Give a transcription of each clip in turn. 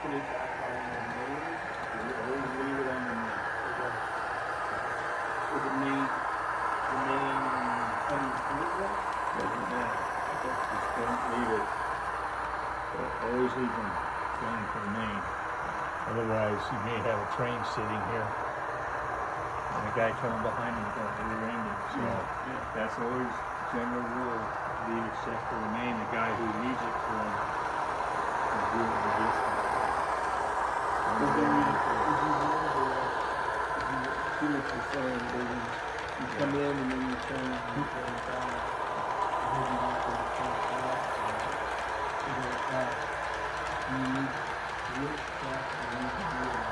put it back on the main. We always leave it on the main. So the main cutting through it? Doesn't matter. Just don't leave it. Always leave them going for the main. Otherwise, you may have a train sitting here and a guy coming behind him going rear-ended. So that's always general rule. Leave it set for the main. The guy who leaves it for him will do it in the distance. But then you see what you're saying, baby. You come in and then you turn and you turn back. And then you want to turn back. You go back. You need to look back and you need to do it.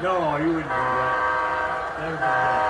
No, you wouldn't do that. Never do that.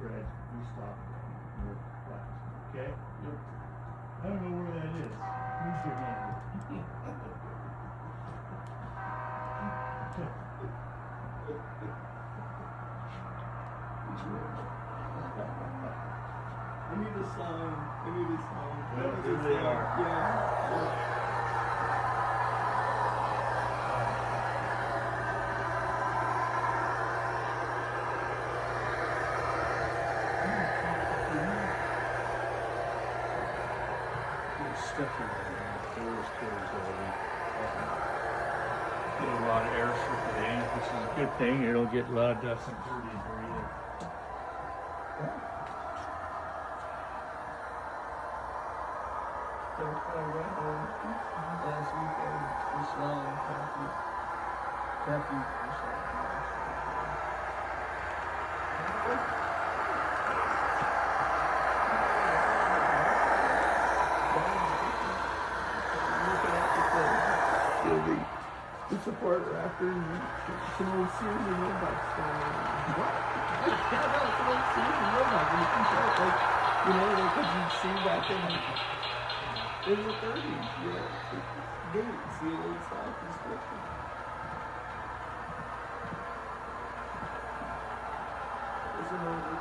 Fred, we stopped north last, okay? Yep. I don't know where that is. Use your hand. I need a sign. I need a sign. Well, I need here a they sign. are. Yeah. There's stuff in there. Doors closed already. Get a lot of air circulating, which is a good thing. You don't get a lot of dust and dirt in here either. So I went home last weekend for smelling coffee. Coffee for the support after some old Sears and Roebucks down there. What? Yeah, no, it's an old Sears and Roebucks. And you can tell, like, you know, like, because you'd see back in the 30s, you know, gate, see an old South description. There's an old,